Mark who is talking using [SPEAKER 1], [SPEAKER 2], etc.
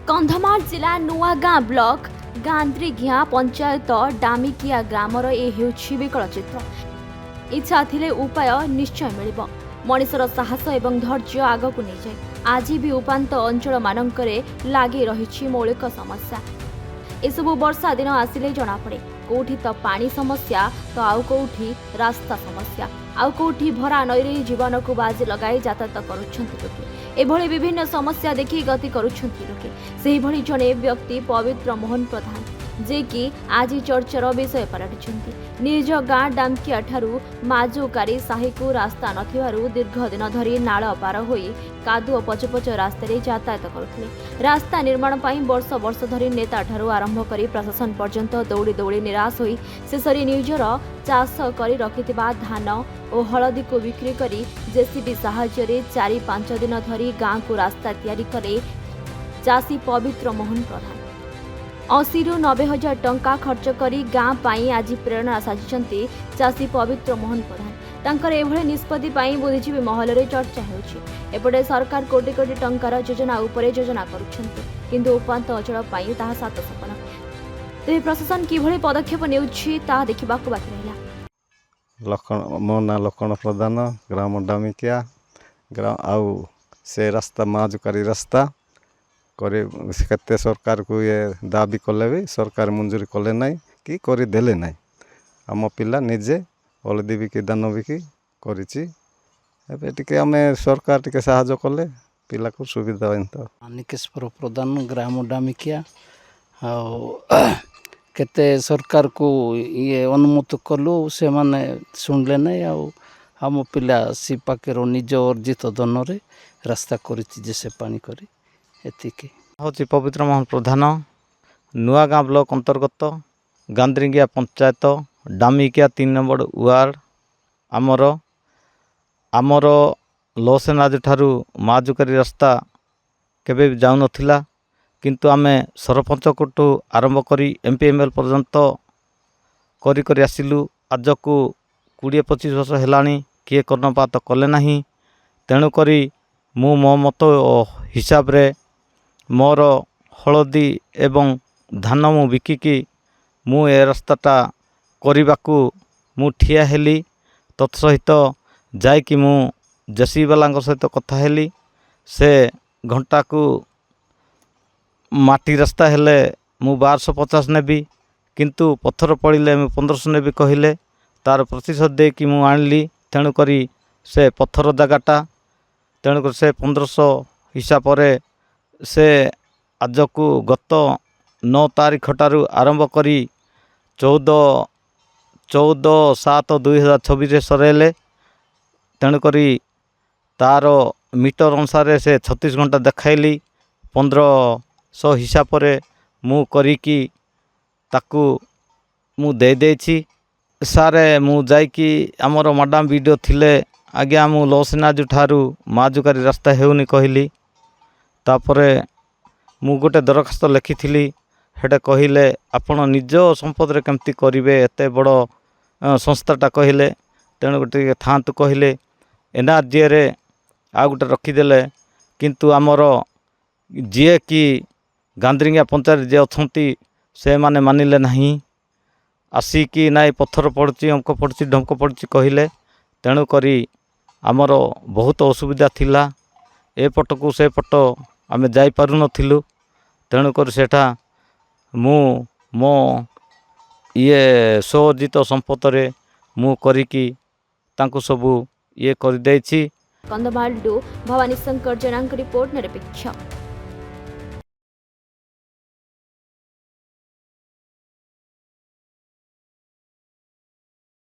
[SPEAKER 1] कंधमाल जिला नुआगाँ block गांद्रीघिया panchayat डामिकिया grammar ए हेउछि विकल चित्र। इच्छा थिले उपाय निश्चय मिलिब। मनिषर साहस एवं धैर्य आगकु नै जाय। आज भी उपांत अंचल मानकरे लागी रहिछि मौलिक समस्या। एसबु वर्षा दिन आसिले जना पड़े। कोठी तो पानी समस्या तो आउ कोठी रास्ता समस्या, आउ कोठी भरा नईरे जीवन को बाजी लगाई यातायात करुछंती लोके। एभली विभिन्न समस्या देखि गति करुछंती लोके। सेही भली जने व्यक्ति पवित्र मोहन प्रधान जे कि आज चर्चार विषय पलटिछंती। निज गाँ डामकिया ठारू माजुकारी साहिकु रास्ता नथिबारु दीर्घ दिन धरी नाळ पार होई कादुओ पचपच रास्तारे यातायात करुथिले। रास्ता निर्माण पाई वर्ष वर्ष धरी नेता ठारू आरंभ करी प्रशासन पर्यंत दौड़ी दौड़ी निराश होई शेषरे निजर चाष करी रखिथिबा धान और हलदी को बिक्री करी जेसीबी साहाय्य 4-5 दिन धरी गाँ को रास्ता तैयारी करे चाषी पवित्र मोहन प्रधान। 80 ରୁ 90 हजार टंका खर्च करी गाँ पाई आज प्रेरणा साजिचंती चाषी पवित्र मोहन प्रधान। तांकर एभळे निष्पत्ति पाई बुद्धिजीवी महल रे चर्चा हेउछि। एपटे सरकार कोटी कोटी टंकार योजना उपरे योजना करुछंती किंतु उपांत अचल पाई ताहा सात सपना। तेहे प्रशासन किभଳି पदक्षेप नेउछि ताहा देखिबाकू बाकी रहिला।
[SPEAKER 2] मो ना लक्षण प्रधान ग्राम डामिकिया ग्राम आउ से रास्ता माजुकारी रास्ता करे केते सरकार को ये दाबी कले भी सरकार मंजूरी कले नहीं कि करी देले नहीं। आम पिला निजे हलदी बिकी दान बिकी करिछि। एबे टिके आमे सरकार टिके सहायता कले पिला को सुविधा होइंता।
[SPEAKER 3] निकेश्वर प्रधान ग्राम डामिकिया केते सरकार को ये अनुमति कलु से माने सुनले नहीं। आम पिला सी पाके निज अर्जित धन रे रास्ता करिछि जे से पानी करी एतिके
[SPEAKER 4] हूँ पवित्र मोहन प्रधान नुआगाँ ब्लॉक अंतर्गत गांद्रीघिया पंचायत डामिकिया 3 नंबर वार्ड आमर लसेनाज ठारू माजुकारी रास्ता केबे भी जाऊ नथिला किंतु आमे सरपंच कोटू आरंभ करी एमपी एमएल पर्यंत करी करी आसिलु। आज को 20-25 वर्ष हेलानी किए कर्णपात कले नहीं। तेणु करी मु मो मत हिसाब रे मोर हलदी एवं धान मु बिकिकी मु ए रास्ताटा करने मु ठिया हेली। तत्सहित जाइकी मु जेसी वाला सहित कथा हेली। से घंटा को माटी रास्ता हेले मु 1250 नेबी किंतु पत्थर पड़े मु 1500 नेबी कहले तार प्रतिशत दे कि मु आनली। तेणु करी से पत्थर जगाटा तेणु कर से 1500 हिसाब पर से आज को गत 9 तारीख ठारू आरंभ करी 14/7/2026 सरेले। तेणुकरी तार मीटर अनुसार से 36 घंटा देखाइली 1500 हिसाब पर मु करिकी ताकू मु दे देछि। सारे मु जाइकी आमर मैडम वीडियो थिले आज्ञा मु लसेनाजु ठारू माजुकारी रास्ता हेउनी कहली। तापरे मु गोटे दरखास्त लिखी हेटे कहले आपण निज संपद रे केमती करिवे एते बड़ संस्थाटा कहले। तेणु गोटे थांतु कहले एनआरजी रे आ गोटे रखीदेले किंतु आमर जी कि गांद्रीघिया पंचायत जे अछंती से माने मानिले नहीं। आसिकी नाई पत्थर पड़ची अंक पड़ची ढंक पड़ची कहले। तेणु करी आमर बहुत असुविधा थिला। ए पट को से पट आमे जाई पारु नथिलु। तेणु कर सेठा मु मो ये स्वजित संपत रे मु करिकी तांको सबु ये कर देछि।
[SPEAKER 1] कंधमाल भवानी शंकर जनांक रिपोर्ट निरपेक्ष।